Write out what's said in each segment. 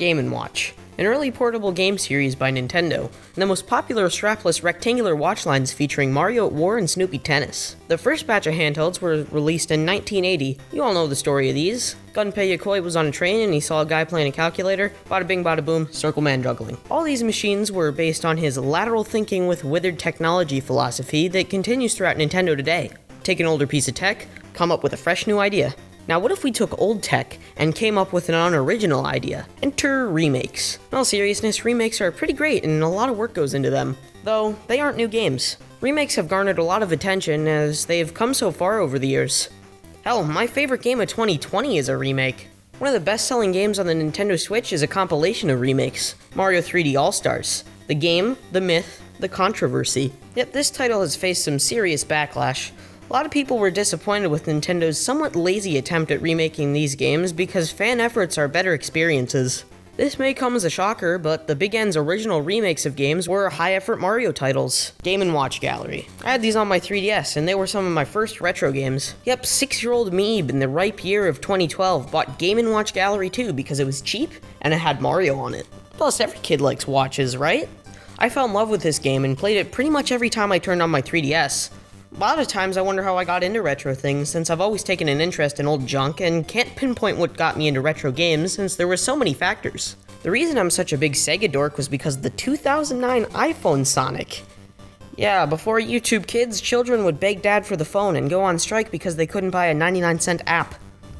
Game & Watch, an early portable game series by Nintendo, and the most popular strapless rectangular watch lines featuring Mario at War and Snoopy Tennis. The first batch of handhelds were released in 1980. You all know the story of these. Gunpei Yokoi was on a train and he saw a guy playing a calculator. Bada bing bada boom, Circle Man juggling. All these machines were based on his lateral thinking with withered technology philosophy that continues throughout Nintendo today. Take an older piece of tech, come up with a fresh new idea. Now what if we took old tech and came up with an unoriginal idea? Enter remakes. In all seriousness, remakes are pretty great and a lot of work goes into them. Though, they aren't new games. Remakes have garnered a lot of attention as they've come so far over the years. Hell, my favorite game of 2020 is a remake. One of the best-selling games on the Nintendo Switch is a compilation of remakes. Mario 3D All-Stars. The game, the myth, the controversy. Yet this title has faced some serious backlash. A lot of people were disappointed with Nintendo's somewhat lazy attempt at remaking these games because fan efforts are better experiences. This may come as a shocker, but the Big N's original remakes of games were high-effort Mario titles. Game & Watch Gallery. I had these on my 3DS, and they were some of my first retro games. Yep, 6-year-old Amiiben in the ripe year of 2012 bought Game & Watch Gallery 2 because it was cheap, and it had Mario on it. Plus, every kid likes watches, right? I fell in love with this game and played it pretty much every time I turned on my 3DS. A lot of times I wonder how I got into retro things since I've always taken an interest in old junk and can't pinpoint what got me into retro games since there were so many factors. The reason I'm such a big Sega dork was because of the 2009 iPhone Sonic. Yeah, before YouTube Kids, children would beg dad for the phone and go on strike because they couldn't buy a 99-cent app.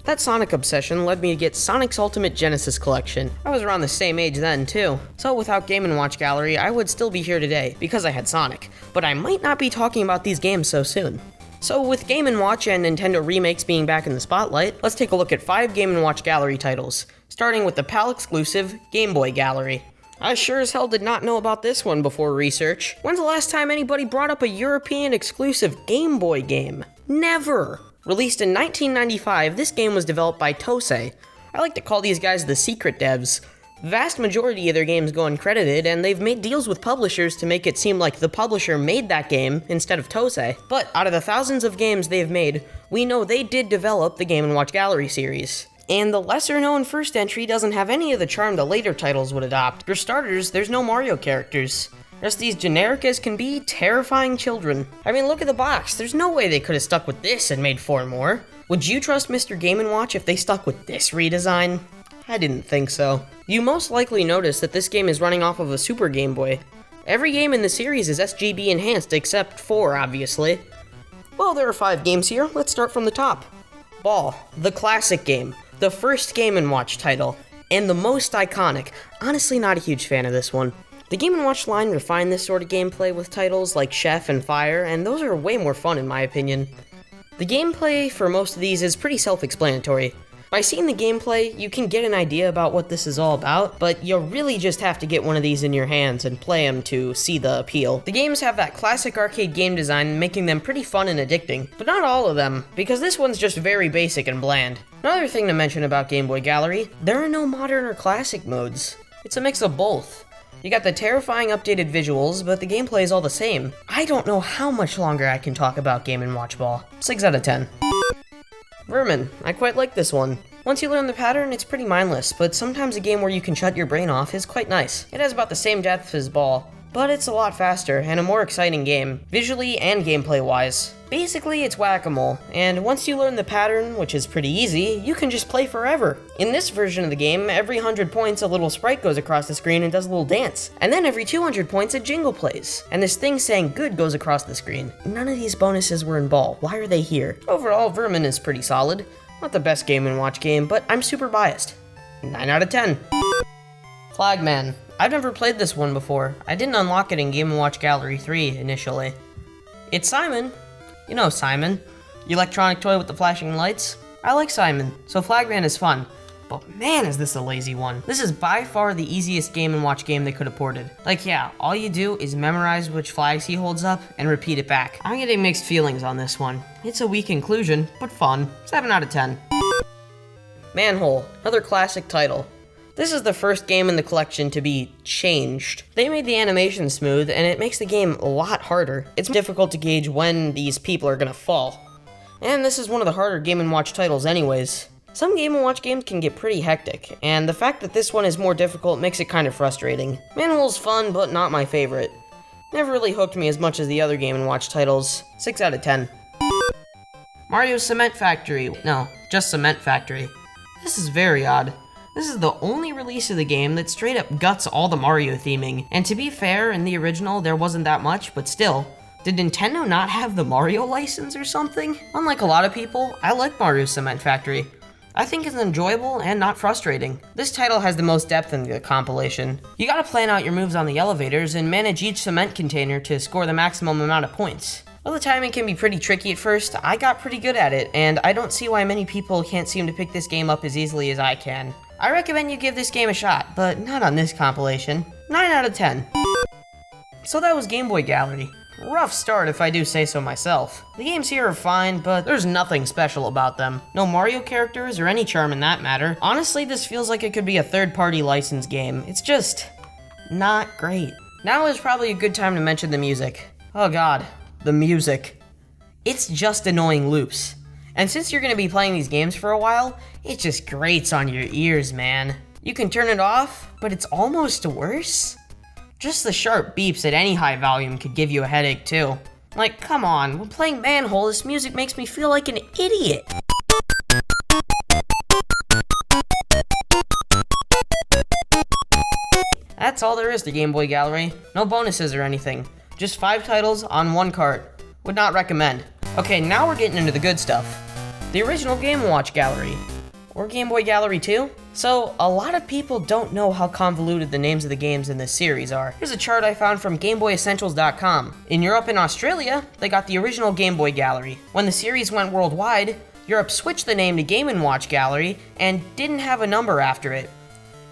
That Sonic obsession led me to get Sonic's Ultimate Genesis Collection. I was around the same age then, too. So without Game & Watch Gallery, I would still be here today, because I had Sonic. But I might not be talking about these games so soon. So with Game & Watch and Nintendo remakes being back in the spotlight, let's take a look at 5 Game & Watch Gallery titles, starting with the PAL-exclusive Gameboy Gallery. I sure as hell did not know about this one before research. When's the last time anybody brought up a European-exclusive Game Boy game? Never! Released in 1995, this game was developed by Tosei. I like to call these guys the secret devs. The vast majority of their games go uncredited, and they've made deals with publishers to make it seem like the publisher made that game instead of Tosei. But out of the thousands of games they've made, we know they did develop the Game & Watch Gallery series. And the lesser-known first entry doesn't have any of the charm the later titles would adopt. For starters, there's no Mario characters. Just these generic as can be, terrifying children. I mean, look at the box. There's no way they could have stuck with this and made 4 more. Would you trust Mr. Game & Watch if they stuck with this redesign? I didn't think so. You most likely notice that this game is running off of a Super Game Boy. Every game in the series is SGB enhanced except 4, obviously. Well, there are 5 games here. Let's start from the top. Ball, the classic game, the first Game & Watch title, and the most iconic. Honestly, not a huge fan of this one. The Game & Watch line refined this sort of gameplay with titles like Chef and Fire, and those are way more fun in my opinion. The gameplay for most of these is pretty self-explanatory. By seeing the gameplay, you can get an idea about what this is all about, but you'll really just have to get one of these in your hands and play them to see the appeal. The games have that classic arcade game design, making them pretty fun and addicting, but not all of them, because this one's just very basic and bland. Another thing to mention about Game Boy Gallery, there are no modern or classic modes. It's a mix of both. You got the terrifying updated visuals, but the gameplay is all the same. I don't know how much longer I can talk about Game & Watch Ball. 6 out of 10. Vermin. I quite like this one. Once you learn the pattern, it's pretty mindless, but sometimes a game where you can shut your brain off is quite nice. It has about the same depth as Ball, but it's a lot faster and a more exciting game, visually and gameplay-wise. Basically, it's whack-a-mole, and once you learn the pattern, which is pretty easy, you can just play forever. In this version of the game, every 100 points a little sprite goes across the screen and does a little dance, and then every 200 points a jingle plays, and this thing saying good goes across the screen. None of these bonuses were in Ball. Why are they here? Overall, Vermin is pretty solid. Not the best Game & Watch game, but I'm super biased. 9 out of 10. Flagman. I've never played this one before. I didn't unlock it in Game & Watch Gallery 3 initially. It's Simon. You know Simon. The electronic toy with the flashing lights. I like Simon, so Flagman is fun. But man, is this a lazy one. This is by far the easiest Game & Watch game they could have ported. Like yeah, all you do is memorize which flags he holds up and repeat it back. I'm getting mixed feelings on this one. It's a weak inclusion, but fun. 7 out of 10. Manhole, another classic title. This is the first game in the collection to be changed. They made the animation smooth, and it makes the game a lot harder. It's difficult to gauge when these people are gonna fall. And this is one of the harder Game & Watch titles anyways. Some Game & Watch games can get pretty hectic, and the fact that this one is more difficult makes it kind of frustrating. Manhole's fun, but not my favorite. Never really hooked me as much as the other Game & Watch titles. 6 out of 10. Mario Cement Factory. No, just Cement Factory. This is very odd. This is the only release of the game that straight up guts all the Mario theming. And to be fair, in the original there wasn't that much, but still. Did Nintendo not have the Mario license or something? Unlike a lot of people, I like Mario Cement Factory. I think it's enjoyable and not frustrating. This title has the most depth in the compilation. You gotta plan out your moves on the elevators and manage each cement container to score the maximum amount of points. While the timing can be pretty tricky at first, I got pretty good at it, and I don't see why many people can't seem to pick this game up as easily as I can. I recommend you give this game a shot, but not on this compilation. 9 out of 10. So that was Gameboy Gallery. Rough start if I do say so myself. The games here are fine, but there's nothing special about them. No Mario characters or any charm in that matter. Honestly, this feels like it could be a third-party licensed game. It's just not great. Now is probably a good time to mention the music. Oh god, the music. It's just annoying loops. And since you're going to be playing these games for a while, it just grates on your ears, man. You can turn it off, but it's almost worse. Just the sharp beeps at any high volume could give you a headache too. Like, come on, when playing Manhole, this music makes me feel like an idiot. That's all there is to Game Boy Gallery. No bonuses or anything. Just 5 titles on 1 cart. Would not recommend. Okay, now we're getting into the good stuff. The original Game & Watch Gallery. Or Game Boy Gallery 2? So, a lot of people don't know how convoluted the names of the games in this series are. Here's a chart I found from GameBoyEssentials.com. In Europe and Australia, they got the original Game Boy Gallery. When the series went worldwide, Europe switched the name to Game & Watch Gallery and didn't have a number after it.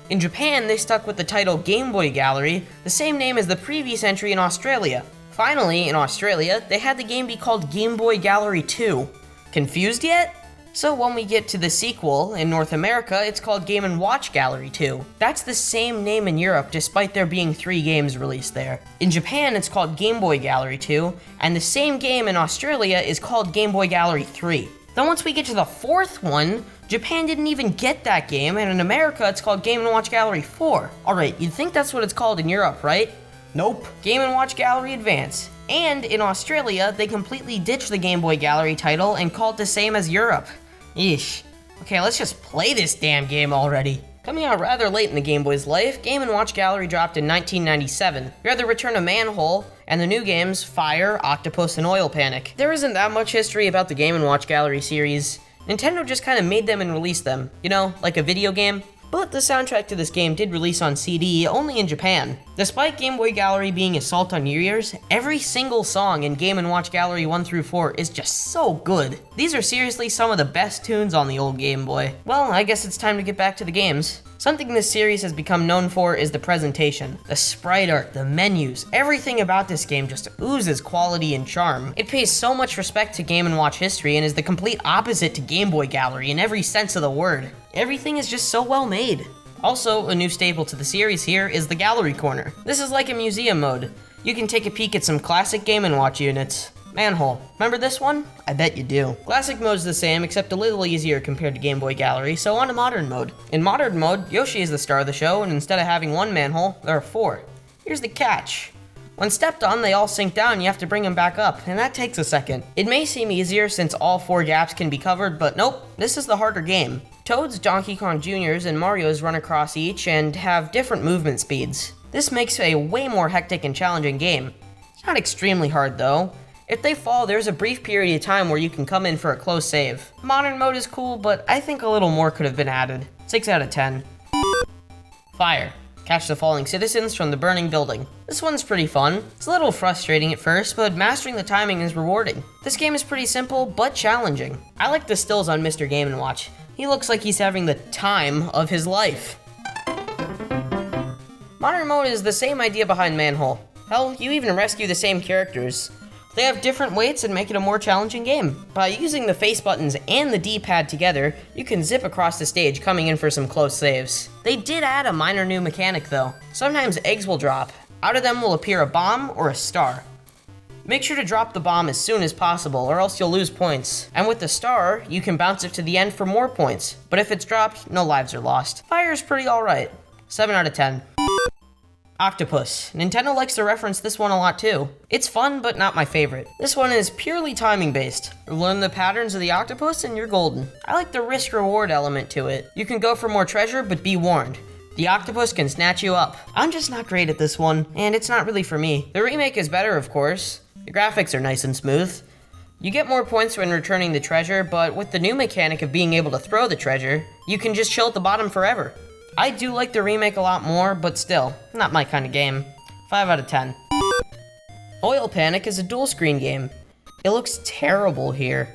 In Japan, they stuck with the title Game Boy Gallery, the same name as the previous entry in Australia. Finally, in Australia, they had the game be called Game Boy Gallery 2. Confused yet? So when we get to the sequel, in North America, it's called Game & Watch Gallery 2. That's the same name in Europe, despite there being 3 games released there. In Japan, it's called Game Boy Gallery 2, and the same game in Australia is called Game Boy Gallery 3. Then once we get to the 4th one, Japan didn't even get that game, and in America, it's called Game & Watch Gallery 4. Alright, you'd think that's what it's called in Europe, right? Nope. Game & Watch Gallery Advance. And in Australia, they completely ditched the Game Boy Gallery title and called it the same as Europe. Yeesh. Okay, let's just play this damn game already. Coming out rather late in the Game Boy's life, Game & Watch Gallery dropped in 1997. We had the return of Manhole, and the new games, Fire, Octopus, and Oil Panic. There isn't that much history about the Game & Watch Gallery series. Nintendo just kind of made them and released them. You know, like a video game. But the soundtrack to this game did release on CD only in Japan. Despite Game Boy Gallery being Assault on New Year's, every single song in Game & Watch Gallery 1 through 4 is just so good. These are seriously some of the best tunes on the old Game Boy. Well, I guess it's time to get back to the games. Something this series has become known for is the presentation. The sprite art, the menus, everything about this game just oozes quality and charm. It pays so much respect to Game & Watch history and is the complete opposite to Game Boy Gallery in every sense of the word. Everything is just so well made. Also, a new staple to the series here is the Gallery Corner. This is like a museum mode. You can take a peek at some classic Game & Watch units. Manhole. Remember this one? I bet you do. Classic mode's the same, except a little easier compared to Game Boy Gallery, so on to Modern mode. In Modern mode, Yoshi is the star of the show, and instead of having 1 manhole, there are 4. Here's the catch. When stepped on, they all sink down and you have to bring them back up, and that takes a second. It may seem easier since all 4 gaps can be covered, but nope, this is the harder game. Toad's, Donkey Kong Jr.'s, and Mario's run across each and have different movement speeds. This makes a way more hectic and challenging game. It's not extremely hard though. If they fall, there's a brief period of time where you can come in for a close save. Modern mode is cool, but I think a little more could have been added. 6 out of 10. Fire. Catch the falling citizens from the burning building. This one's pretty fun. It's a little frustrating at first, but mastering the timing is rewarding. This game is pretty simple, but challenging. I like the stills on Mr. Game & Watch. He looks like he's having the time of his life. Modern mode is the same idea behind Manhole. Hell, you even rescue the same characters. They have different weights and make it a more challenging game. By using the face buttons and the D-pad together, you can zip across the stage, coming in for some close saves. They did add a minor new mechanic though. Sometimes eggs will drop. Out of them will appear a bomb or a star. Make sure to drop the bomb as soon as possible or else you'll lose points. And with the star, you can bounce it to the end for more points. But if it's dropped, no lives are lost. Fire is pretty alright. 7 out of 10. Octopus. Nintendo likes to reference this one a lot too. It's fun, but not my favorite. This one is purely timing based. Learn the patterns of the octopus and you're golden. I like the risk-reward element to it. You can go for more treasure, but be warned. The octopus can snatch you up. I'm just not great at this one, and it's not really for me. The remake is better, of course. The graphics are nice and smooth. You get more points when returning the treasure, but with the new mechanic of being able to throw the treasure, you can just chill at the bottom forever. I do like the remake a lot more, but still, not my kind of game. 5 out of 10. Oil Panic is a dual screen game. It looks terrible here.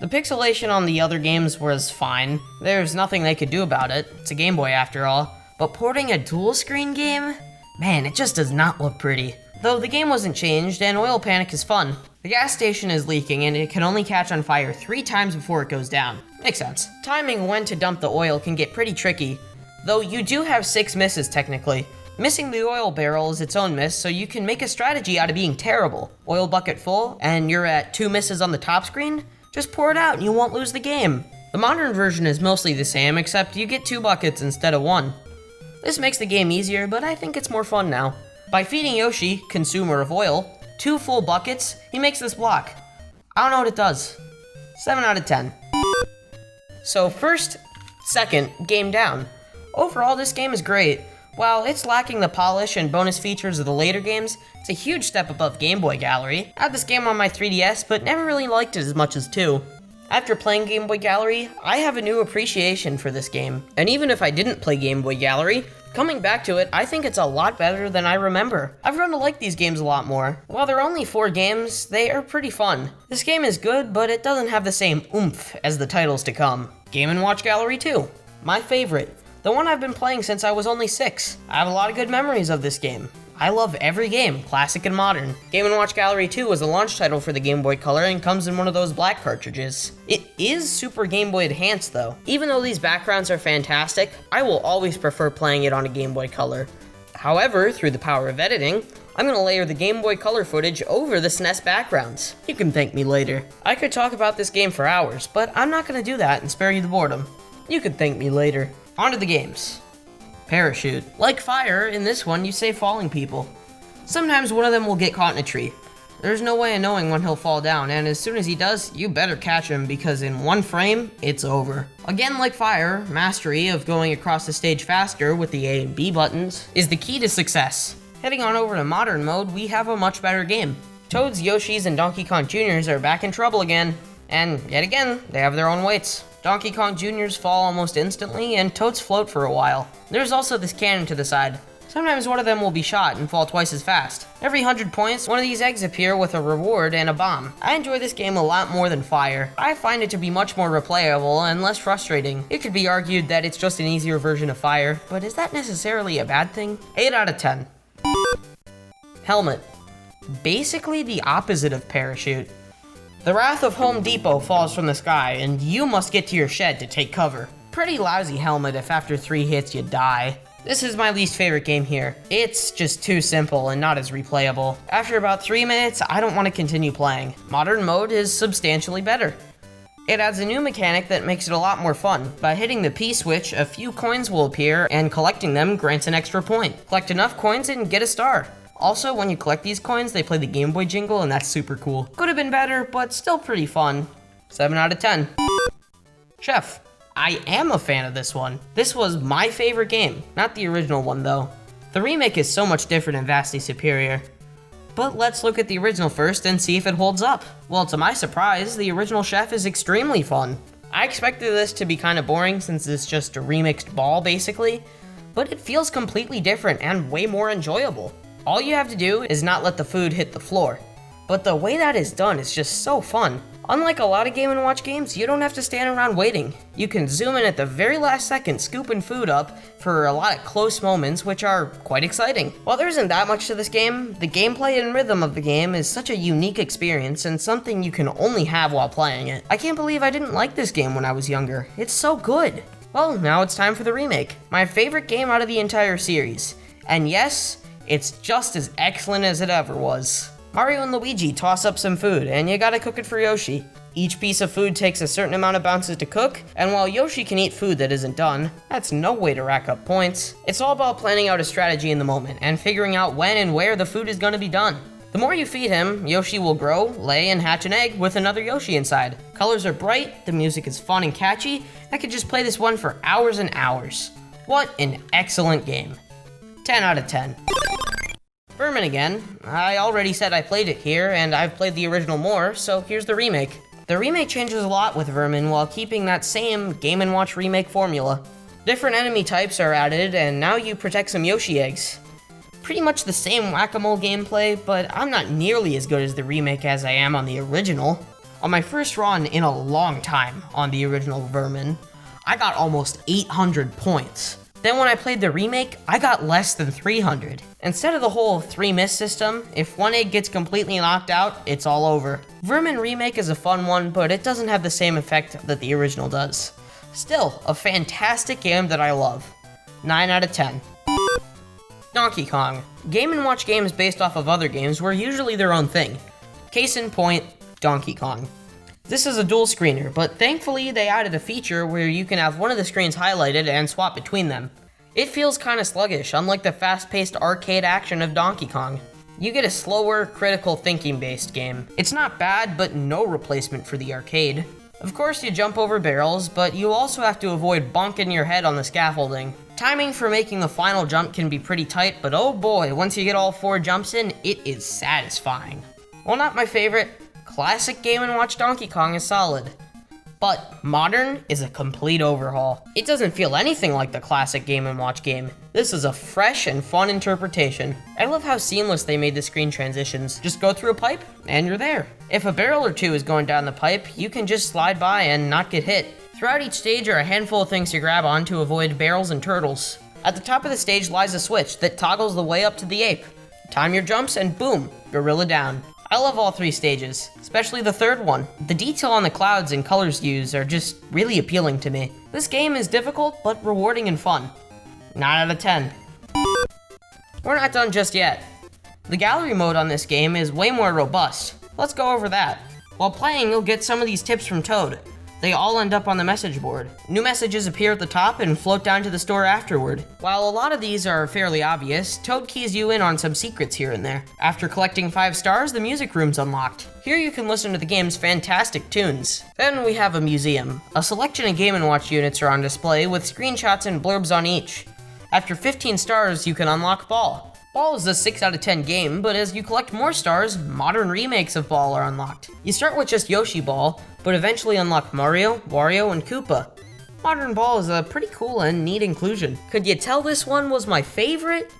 The pixelation on the other games was fine. There's nothing they could do about it. It's a Game Boy after all. But porting a dual screen game? Man, it just does not look pretty. Though the game wasn't changed, and Oil Panic is fun. The gas station is leaking, and it can only catch on fire 3 times before it goes down. Makes sense. Timing when to dump the oil can get pretty tricky, though you do have 6 misses technically. Missing the oil barrel is its own miss, so you can make a strategy out of being terrible. Oil bucket full, and you're at 2 misses on the top screen? Just pour it out and you won't lose the game. The modern version is mostly the same, except you get 2 buckets instead of 1. This makes the game easier, but I think it's more fun now. By feeding Yoshi, consumer of oil, 2 full buckets, he makes this block. I don't know what it does. 7 out of 10. So first, second, game down. Overall, this game is great. While it's lacking the polish and bonus features of the later games, it's a huge step above Gameboy Gallery. I had this game on my 3DS, but never really liked it as much as 2. After playing Gameboy Gallery, I have a new appreciation for this game. And even if I didn't play Gameboy Gallery, coming back to it, I think it's a lot better than I remember. I've grown to like these games a lot more. While they're only 4 games, they are pretty fun. This game is good, but it doesn't have the same oomph as the titles to come. Game & Watch Gallery 2, my favorite. The one I've been playing since I was only 6. I have a lot of good memories of this game. I love every game, classic and modern. Game & Watch Gallery 2 was the launch title for the Game Boy Color and comes in one of those black cartridges. It is Super Game Boy Advance though. Even though these backgrounds are fantastic, I will always prefer playing it on a Game Boy Color. However, through the power of editing, I'm gonna layer the Game Boy Color footage over the SNES backgrounds. You can thank me later. I could talk about this game for hours, but I'm not gonna do that and spare you the boredom. You can thank me later. On to the games. Parachute. Like Fire, in this one you save falling people. Sometimes one of them will get caught in a tree. There's no way of knowing when he'll fall down, and as soon as he does, you better catch him because in 1 frame, it's over. Again, like Fire, mastery of going across the stage faster with the A and B buttons is the key to success. Heading on over to modern mode, we have a much better game. Toads, Yoshis, and Donkey Kong Jr.'s are back in trouble again. And yet again, they have their own weights. Donkey Kong Jr.'s fall almost instantly, and Toads float for a while. There's also this cannon to the side. Sometimes one of them will be shot and fall twice as fast. Every 100 points, one of these eggs appear with a reward and a bomb. I enjoy this game a lot more than Fire. I find it to be much more replayable and less frustrating. It could be argued that it's just an easier version of Fire, but is that necessarily a bad thing? 8 out of 10. Helmet. Basically the opposite of Parachute. The Wrath of Home Depot falls from the sky, and you must get to your shed to take cover. Pretty lousy helmet if after 3 hits you die. This is my least favorite game here. It's just too simple and not as replayable. After about 3 minutes, I don't want to continue playing. Modern mode is substantially better. It adds a new mechanic that makes it a lot more fun. By hitting the P switch, a few coins will appear, and collecting them grants an extra point. Collect enough coins and get a star. Also, when you collect these coins, they play the Game Boy jingle, and that's super cool. Could have been better, but still pretty fun. 7 out of 10. Chef. I am a fan of this one. This was my favorite game, not the original one though. The remake is so much different and vastly superior. But let's look at the original first and see if it holds up. Well, to my surprise, the original Chef is extremely fun. I expected this to be kind of boring since it's just a remixed ball basically, but it feels completely different and way more enjoyable. All you have to do is not let the food hit the floor. But the way that is done is just so fun. Unlike a lot of Game & Watch games, you don't have to stand around waiting. You can zoom in at the very last second, scooping food up for a lot of close moments, which are quite exciting. While there isn't that much to this game, the gameplay and rhythm of the game is such a unique experience and something you can only have while playing it. I can't believe I didn't like this game when I was younger. It's so good. Well, now it's time for the remake. My favorite game out of the entire series. And yes, it's just as excellent as it ever was. Mario and Luigi toss up some food, and you gotta cook it for Yoshi. Each piece of food takes a certain amount of bounces to cook, and while Yoshi can eat food that isn't done, that's no way to rack up points. It's all about planning out a strategy in the moment, and figuring out when and where the food is gonna be done. The more you feed him, Yoshi will grow, lay, and hatch an egg with another Yoshi inside. Colors are bright, the music is fun and catchy. I could just play this one for hours and hours. What an excellent game. 10 out of 10. Vermin again. I already said I played it here, and I've played the original more, so here's the remake. The remake changes a lot with Vermin while keeping that same Game & Watch remake formula. Different enemy types are added, and now you protect some Yoshi eggs. Pretty much the same whack-a-mole gameplay, but I'm not nearly as good as the remake as I am on the original. On my first run in a long time on the original Vermin, I got almost 800 points. Then when I played the remake, I got less than 300. Instead of the whole 3-miss system, if one egg gets completely knocked out, it's all over. Vermin Remake is a fun one, but it doesn't have the same effect that the original does. Still, a fantastic game that I love. 9 out of 10. Donkey Kong. Game & Watch games based off of other games were usually their own thing. Case in point, Donkey Kong. This is a dual screener, but thankfully they added a feature where you can have one of the screens highlighted and swap between them. It feels kinda sluggish, unlike the fast-paced arcade action of Donkey Kong. You get a slower, critical thinking-based game. It's not bad, but no replacement for the arcade. Of course you jump over barrels, but you also have to avoid bonking your head on the scaffolding. Timing for making the final jump can be pretty tight, but oh boy, once you get all 4 jumps in, it is satisfying. While not my favorite, classic Game & Watch Donkey Kong is solid. But modern is a complete overhaul. It doesn't feel anything like the classic Game & Watch game. This is a fresh and fun interpretation. I love how seamless they made the screen transitions. Just go through a pipe, and you're there. If a barrel or two is going down the pipe, you can just slide by and not get hit. Throughout each stage are a handful of things to grab on to avoid barrels and turtles. At the top of the stage lies a switch that toggles the way up to the ape. Time your jumps and boom, gorilla down. I love all 3 stages, especially the third one. The detail on the clouds and colors used are just really appealing to me. This game is difficult, but rewarding and fun. 9 out of 10. We're not done just yet. The gallery mode on this game is way more robust. Let's go over that. While playing, you'll get some of these tips from Toad. They all end up on the message board. New messages appear at the top and float down to the store afterward. While a lot of these are fairly obvious, Toad keys you in on some secrets here and there. After collecting 5 stars, the music room's unlocked. Here you can listen to the game's fantastic tunes. Then we have a museum. A selection of Game & Watch units are on display with screenshots and blurbs on each. After 15 stars, you can unlock Ball. Ball is a 6 out of 10 game, but as you collect more stars, modern remakes of Ball are unlocked. You start with just Yoshi Ball, but eventually unlock Mario, Wario, and Koopa. Modern Ball is a pretty cool and neat inclusion. Could you tell this one was my favorite?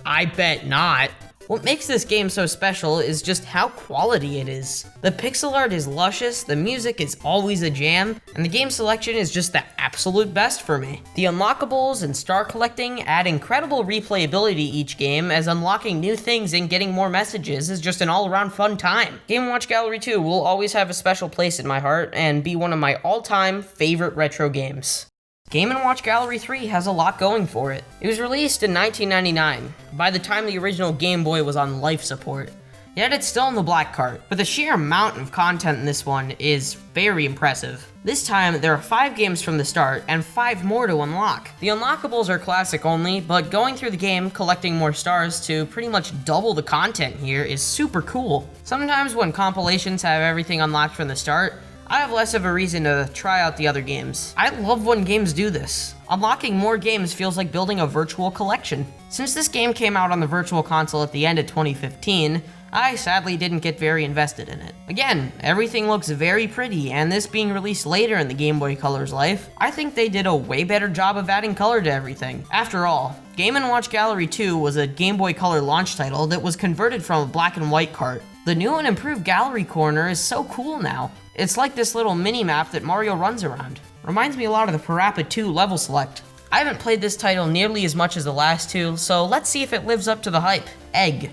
I bet not. What makes this game so special is just how quality it is. The pixel art is luscious, the music is always a jam, and the game selection is just the absolute best for me. The unlockables and star collecting add incredible replayability each game, as unlocking new things and getting more messages is just an all-around fun time. Game & Watch Gallery 2 will always have a special place in my heart and be one of my all-time favorite retro games. Game & Watch Gallery 3 has a lot going for it. It was released in 1999, by the time the original Game Boy was on life support. Yet it's still in the black cart, but the sheer amount of content in this one is very impressive. This time, there are 5 games from the start, and 5 more to unlock. The unlockables are classic only, but going through the game, collecting more stars to pretty much double the content here is super cool. Sometimes when compilations have everything unlocked from the start, I have less of a reason to try out the other games. I love when games do this. Unlocking more games feels like building a virtual collection. Since this game came out on the Virtual Console at the end of 2015, I sadly didn't get very invested in it. Again, everything looks very pretty, and this being released later in the Game Boy Color's life, I think they did a way better job of adding color to everything. After all, Game & Watch Gallery 2 was a Game Boy Color launch title that was converted from a black and white cart. The new and improved gallery corner is so cool now. It's like this little mini-map that Mario runs around. Reminds me a lot of the Parappa 2 level select. I haven't played this title nearly as much as the last 2, so let's see if it lives up to the hype. Egg.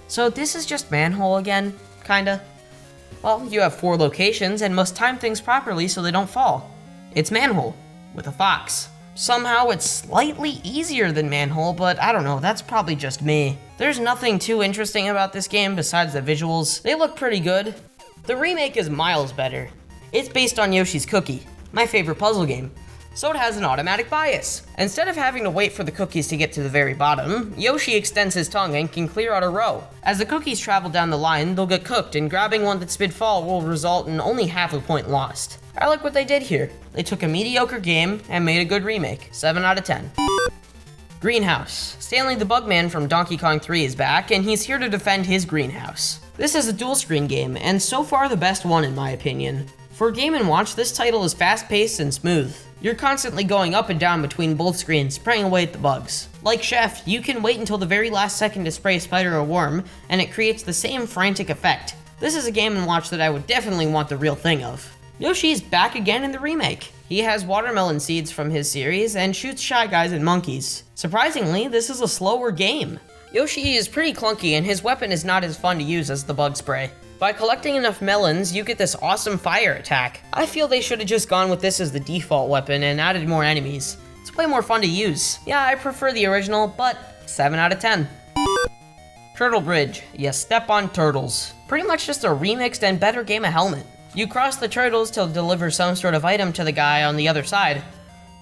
So this is just Manhole again, kinda. Well, you have 4 locations and must time things properly so they don't fall. It's Manhole, with a fox. Somehow it's slightly easier than Manhole, but I don't know, that's probably just me. There's nothing too interesting about this game besides the visuals. They look pretty good. The remake is miles better. It's based on Yoshi's Cookie, my favorite puzzle game. So it has an automatic bias. Instead of having to wait for the cookies to get to the very bottom, Yoshi extends his tongue and can clear out a row. As the cookies travel down the line, they'll get cooked, and grabbing one that's mid-fall will result in only half a point lost. I like what they did here. They took a mediocre game and made a good remake. 7 out of 10. Greenhouse. Stanley the Bugman from Donkey Kong 3 is back, and he's here to defend his greenhouse. This is a dual-screen game, and so far the best one in my opinion. For a Game & Watch, this title is fast-paced and smooth. You're constantly going up and down between both screens, spraying away at the bugs. Like Chef, you can wait until the very last second to spray a spider or worm, and it creates the same frantic effect. This is a Game & Watch that I would definitely want the real thing of. Yoshi's back again in the remake. He has watermelon seeds from his series and shoots Shy Guys and monkeys. Surprisingly, this is a slower game. Yoshi is pretty clunky and his weapon is not as fun to use as the bug spray. By collecting enough melons, you get this awesome fire attack. I feel they should have just gone with this as the default weapon and added more enemies. It's way more fun to use. Yeah, I prefer the original, but 7 out of 10. Turtle Bridge. You step on turtles. Pretty much just a remixed and better game of Helmet. You cross the turtles to deliver some sort of item to the guy on the other side.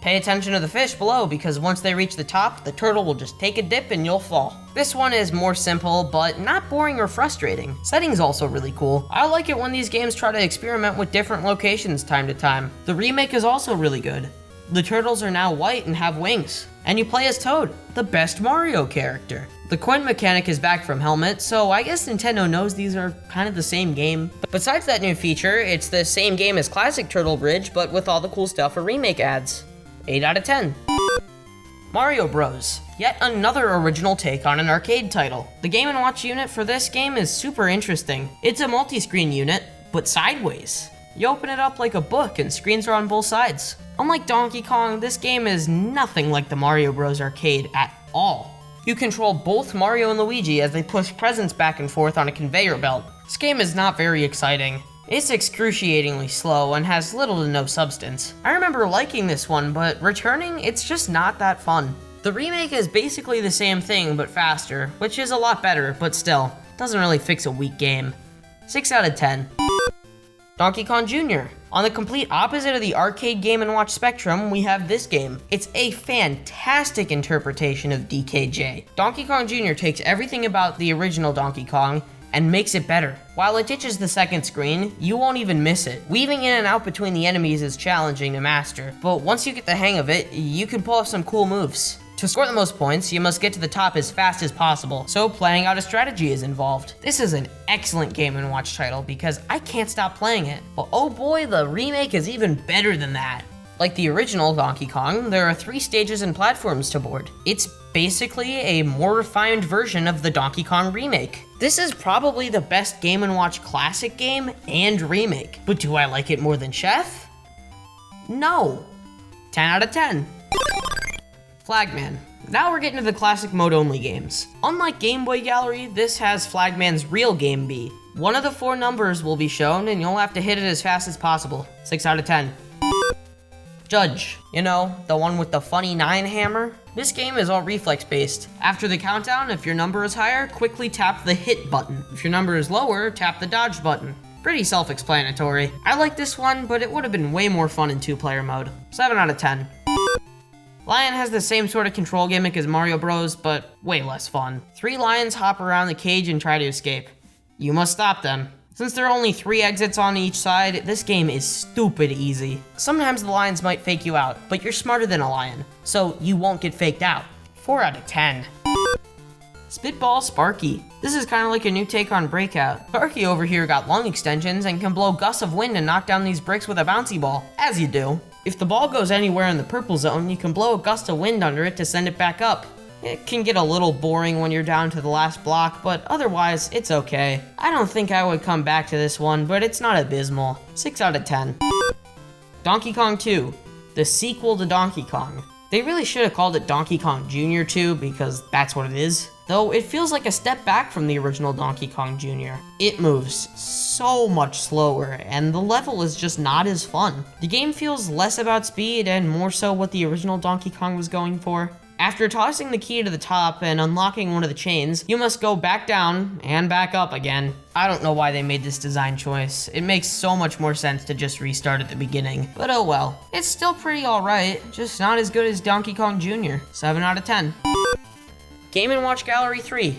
Pay attention to the fish below because once they reach the top, the turtle will just take a dip and you'll fall. This one is more simple, but not boring or frustrating. Setting's also really cool. I like it when these games try to experiment with different locations time to time. The remake is also really good. The turtles are now white and have wings. And you play as Toad, the best Mario character. The coin mechanic is back from Helmet, so I guess Nintendo knows these are kind of the same game. But besides that new feature, it's the same game as classic Turtle Bridge, but with all the cool stuff a remake adds. 8 out of 10. Mario Bros. Yet another original take on an arcade title. The Game & Watch unit for this game is super interesting. It's a multi-screen unit, but sideways. You open it up like a book and screens are on both sides. Unlike Donkey Kong, this game is nothing like the Mario Bros. Arcade at all. You control both Mario and Luigi as they push presents back and forth on a conveyor belt. This game is not very exciting. It's excruciatingly slow and has little to no substance. I remember liking this one, but returning, it's just not that fun. The remake is basically the same thing, but faster, which is a lot better, but still, doesn't really fix a weak game. 6 out of 10. Donkey Kong Jr. On the complete opposite of the arcade Game & Watch spectrum, we have this game. It's a fantastic interpretation of DKJ. Donkey Kong Jr. takes everything about the original Donkey Kong and makes it better. While it ditches the second screen, you won't even miss it. Weaving in and out between the enemies is challenging to master, but once you get the hang of it, you can pull off some cool moves. To score the most points, you must get to the top as fast as possible, so planning out a strategy is involved. This is an excellent Game & Watch title because I can't stop playing it. But oh boy, the remake is even better than that. Like the original Donkey Kong, there are 3 stages and platforms to board. It's basically a more refined version of the Donkey Kong remake. This is probably the best Game & Watch classic game and remake. But do I like it more than Chef? No. 10 out of 10. Flagman. Now we're getting to the classic mode-only games. Unlike Gameboy Gallery, this has Flagman's real game B. One of the 4 numbers will be shown and you'll have to hit it as fast as possible. 6 out of 10. Judge. You know, the one with the funny 9 hammer? This game is all reflex-based. After the countdown, if your number is higher, quickly tap the hit button. If your number is lower, tap the dodge button. Pretty self-explanatory. I like this one, but it would have been way more fun in 2-player mode. 7 out of 10. Lion has the same sort of control gimmick as Mario Bros, but way less fun. 3 lions hop around the cage and try to escape. You must stop them. Since there are only 3 exits on each side, this game is stupid easy. Sometimes the lions might fake you out, but you're smarter than a lion, so you won't get faked out. 4 out of 10. Spitball Sparky. This is kind of like a new take on Breakout. Sparky over here got lung extensions and can blow gusts of wind and knock down these bricks with a bouncy ball, as you do. If the ball goes anywhere in the purple zone, you can blow a gust of wind under it to send it back up. It can get a little boring when you're down to the last block, but otherwise, it's okay. I don't think I would come back to this one, but it's not abysmal. 6 out of 10. Donkey Kong 2, the sequel to Donkey Kong. They really should have called it Donkey Kong Jr. 2 because that's what it is. though it feels like a step back from the original Donkey Kong Jr. It moves so much slower, and the level is just not as fun. The game feels less about speed and more so what the original Donkey Kong was going for. After tossing the key to the top and unlocking one of the chains, you must go back down and back up again. I don't know why they made this design choice. It makes so much more sense to just restart at the beginning, but oh well. It's still pretty alright, just not as good as Donkey Kong Jr. 7 out of 10. Game & Watch Gallery 3.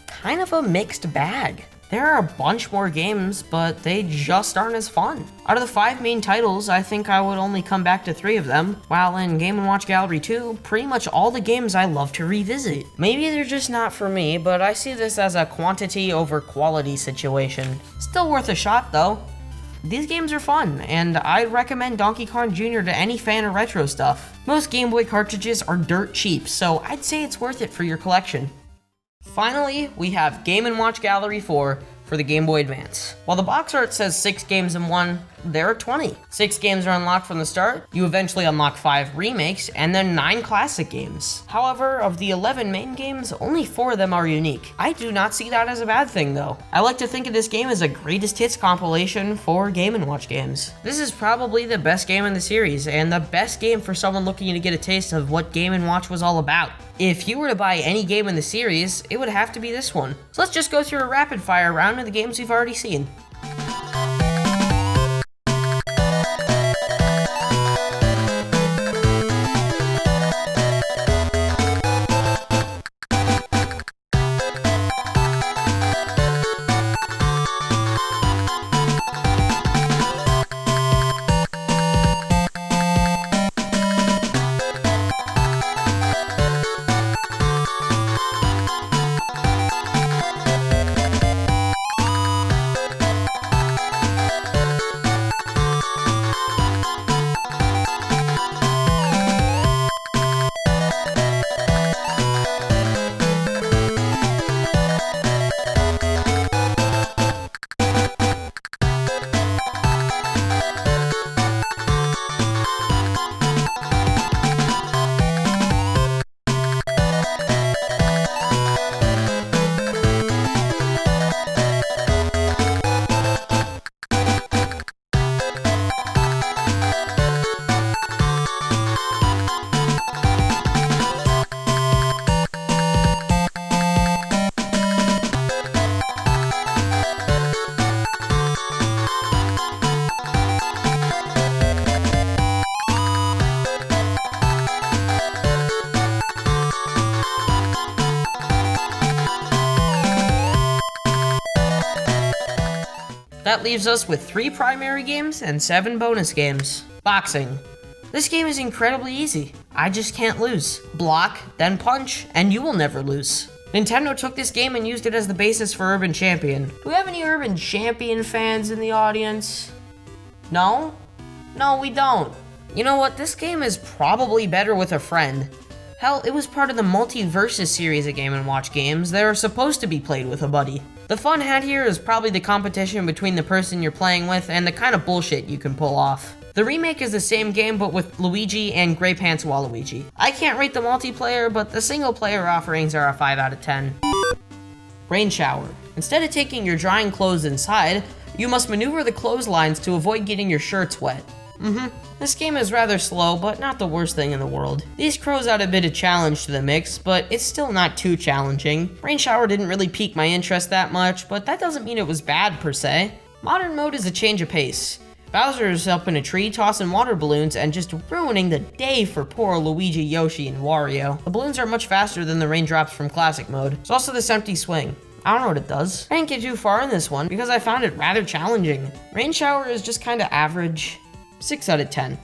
Kind of a mixed bag. There are a bunch more games, but they just aren't as fun. Out of the 5 main titles, I think I would only come back to 3 of them, while in Game & Watch Gallery 2, pretty much all the games I love to revisit. Maybe they're just not for me, but I see this as a quantity over quality situation. Still worth a shot though. These games are fun, and I'd recommend Donkey Kong Jr. to any fan of retro stuff. Most Game Boy cartridges are dirt cheap, so I'd say it's worth it for your collection. Finally, we have Game & Watch Gallery 4 for the Game Boy Advance. While the box art says 6 games in one, there are 20. 6 games are unlocked from the start, you eventually unlock 5 remakes, and then 9 classic games. However, of the 11 main games, only 4 of them are unique. I do not see that as a bad thing though. I like to think of this game as a greatest hits compilation for Game & Watch games. This is probably the best game in the series, and the best game for someone looking to get a taste of what Game & Watch was all about. If you were to buy any game in the series, it would have to be this one. So let's just go through a rapid fire round of the games we've already seen. That leaves us with 3 primary games and 7 bonus games. Boxing. This game is incredibly easy. I just can't lose. Block, then punch, and you will never lose. Nintendo took this game and used it as the basis for Urban Champion. Do we have any Urban Champion fans in the audience? No? No, we don't. You know what? This game is probably better with a friend. Hell, it was part of the Multiversus series of Game & Watch games that are supposed to be played with a buddy. The fun had here is probably the competition between the person you're playing with and the kind of bullshit you can pull off. The remake is the same game but with Luigi and Grey Pants Waluigi. I can't rate the multiplayer, but the single player offerings are a 5 out of 10. Rain Shower. Instead of taking your drying clothes inside, you must maneuver the clotheslines to avoid getting your shirts wet. This game is rather slow, but not the worst thing in the world. These crows add a bit of challenge to the mix, but it's still not too challenging. Rain Shower didn't really pique my interest that much, but that doesn't mean it was bad per se. Modern mode is a change of pace. Bowser is up in a tree tossing water balloons and just ruining the day for poor Luigi, Yoshi, and Wario. The balloons are much faster than the raindrops from classic mode. There's also this empty swing. I don't know what it does. I didn't get too far in this one because I found it rather challenging. Rain Shower is just kinda average. 6 out of 10.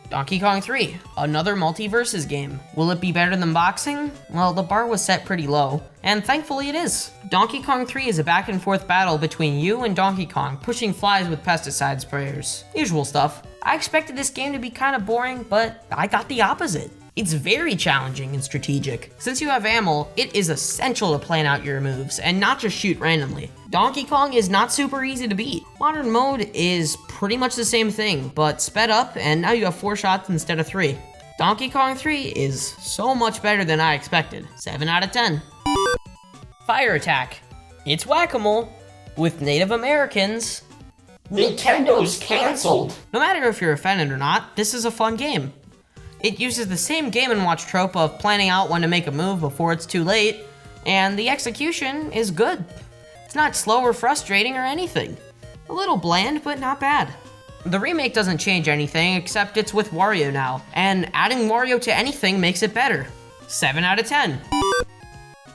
Donkey Kong 3, another Multiversus game. Will it be better than boxing? Well, the bar was set pretty low, and thankfully it is. Donkey Kong 3 is a back and forth battle between you and Donkey Kong, pushing flies with pesticide sprayers. Usual stuff. I expected this game to be kind of boring, but I got the opposite. It's very challenging and strategic. Since you have ammo, it is essential to plan out your moves and not just shoot randomly. Donkey Kong is not super easy to beat. Modern mode is pretty much the same thing, but sped up, and now you have 4 shots instead of 3. Donkey Kong 3 is so much better than I expected. 7 out of 10. Fire Attack. It's whack-a-mole with Native Americans. Nintendo's canceled. No matter if you're offended or not, this is a fun game. It uses the same Game & Watch trope of planning out when to make a move before it's too late, and the execution is good. It's not slow or frustrating or anything. A little bland, but not bad. The remake doesn't change anything, except it's with Wario now, and adding Wario to anything makes it better. 7 out of 10.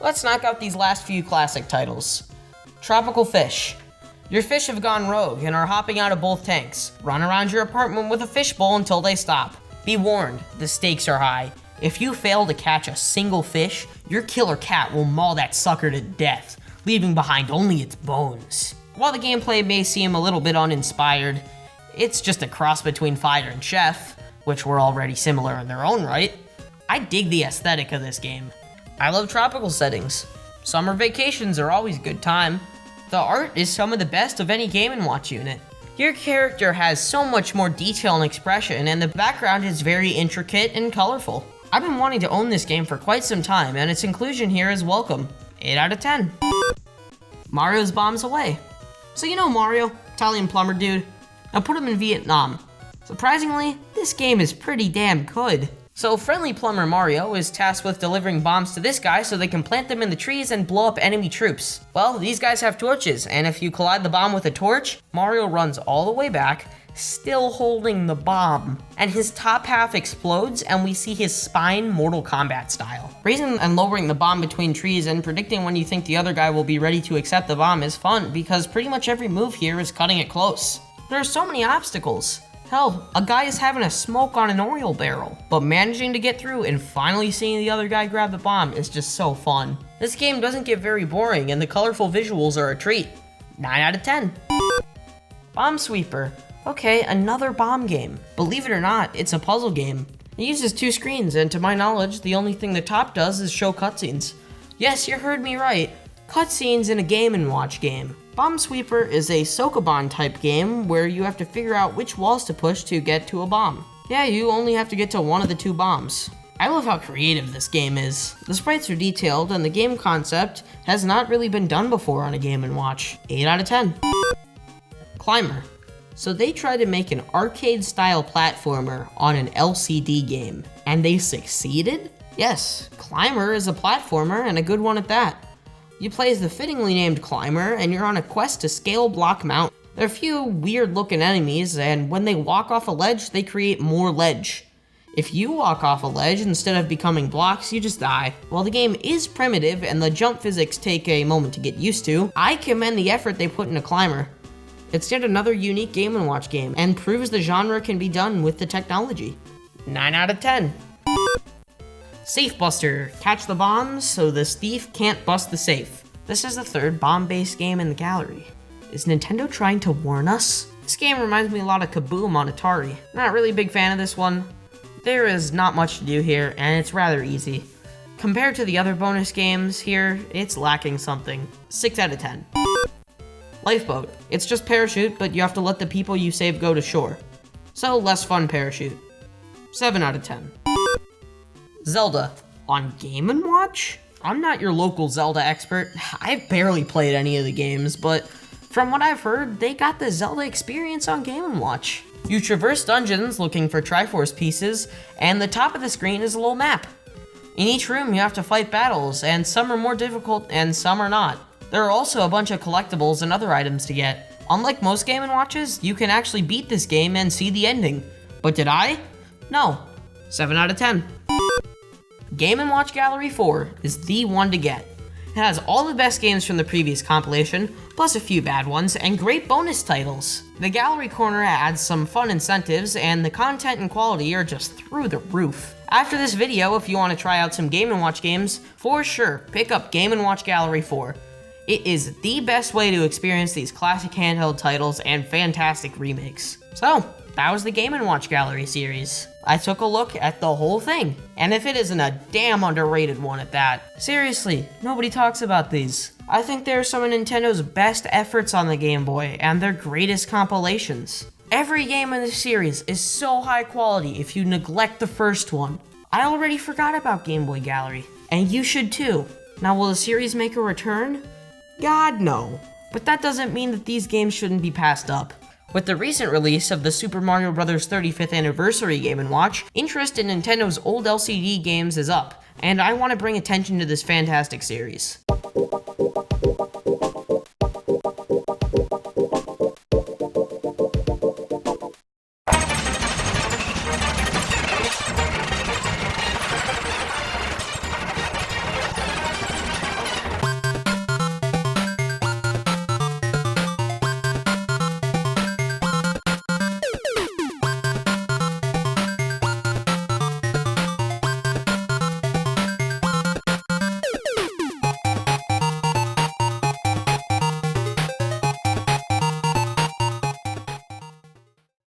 Let's knock out these last few classic titles. Tropical Fish. Your fish have gone rogue and are hopping out of both tanks. Run around your apartment with a fishbowl until they stop. Be warned, the stakes are high. If you fail to catch a single fish, your killer cat will maul that sucker to death, leaving behind only its bones. While the gameplay may seem a little bit uninspired, it's just a cross between Fighter and Chef, which were already similar in their own right. I dig the aesthetic of this game. I love tropical settings. Summer vacations are always a good time. The art is some of the best of any Game & Watch unit. Your character has so much more detail and expression, and the background is very intricate and colorful. I've been wanting to own this game for quite some time, and its inclusion here is welcome. 8 out of 10. Mario's Bombs Away. So you know Mario, Italian plumber dude? Now put him in Vietnam. Surprisingly, this game is pretty damn good. So friendly plumber Mario is tasked with delivering bombs to this guy so they can plant them in the trees and blow up enemy troops. Well, these guys have torches, and if you collide the bomb with a torch, Mario runs all the way back, still holding the bomb. And his top half explodes, and we see his spine Mortal Kombat style. Raising and lowering the bomb between trees and predicting when you think the other guy will be ready to accept the bomb is fun, because pretty much every move here is cutting it close. There are so many obstacles. Hell, a guy is having a smoke on an oil barrel, but managing to get through and finally seeing the other guy grab the bomb is just so fun. This game doesn't get very boring, and the colorful visuals are a treat. 9 out of 10. Bomb Sweeper. Okay, another bomb game. Believe it or not, it's a puzzle game. It uses 2 screens, and to my knowledge, the only thing the top does is show cutscenes. Yes, you heard me right. Cutscenes in a Game & Watch game. Bomb Sweeper is a Sokoban type game where you have to figure out which walls to push to get to a bomb. Yeah, you only have to get to one of the 2 bombs. I love how creative this game is. The sprites are detailed and the game concept has not really been done before on a Game & Watch. 8 out of 10. Climber. So they tried to make an arcade-style platformer on an LCD game, and they succeeded? Yes, Climber is a platformer and a good one at that. You play as the fittingly named Climber, and you're on a quest to scale Block Mountain. There are a few weird-looking enemies, and when they walk off a ledge, they create more ledge. If you walk off a ledge instead of becoming blocks, you just die. While the game is primitive and the jump physics take a moment to get used to, I commend the effort they put into Climber. It's yet another unique Game & Watch game, and proves the genre can be done with the technology. 9 out of 10. Safe Buster. Catch the bombs so this thief can't bust the safe. This is the 3rd bomb-based game in the gallery. Is Nintendo trying to warn us? This game reminds me a lot of Kaboom on Atari. Not really a big fan of this one. There is not much to do here, and it's rather easy. Compared to the other bonus games here, it's lacking something. 6 out of 10. Lifeboat. It's just Parachute, but you have to let the people you save go to shore. So less fun Parachute. 7 out of 10. Zelda. On Game & Watch? I'm not your local Zelda expert. I've barely played any of the games, but from what I've heard, they got the Zelda experience on Game & Watch. You traverse dungeons looking for Triforce pieces, and the top of the screen is a little map. In each room, you have to fight battles, and some are more difficult and some are not. There are also a bunch of collectibles and other items to get. Unlike most Game & Watches, you can actually beat this game and see the ending. But did I? No. 7 out of 10. Game & Watch Gallery 4 is the one to get. It has all the best games from the previous compilation, plus a few bad ones, and great bonus titles. The gallery corner adds some fun incentives, and the content and quality are just through the roof. After this video, if you want to try out some Game & Watch games, for sure, pick up Game & Watch Gallery 4. It is the best way to experience these classic handheld titles and fantastic remakes. So, that was the Game & Watch Gallery series. I took a look at the whole thing, and if it isn't a damn underrated one at that. Seriously, nobody talks about these. I think they're some of Nintendo's best efforts on the Game Boy, and their greatest compilations. Every game in this series is so high quality if you neglect the first one. I already forgot about Game Boy Gallery, and you should too. Now will the series make a return? God, no. But that doesn't mean that these games shouldn't be passed up. With the recent release of the Super Mario Bros. 35th Anniversary Game & Watch, interest in Nintendo's old LCD games is up, and I want to bring attention to this fantastic series.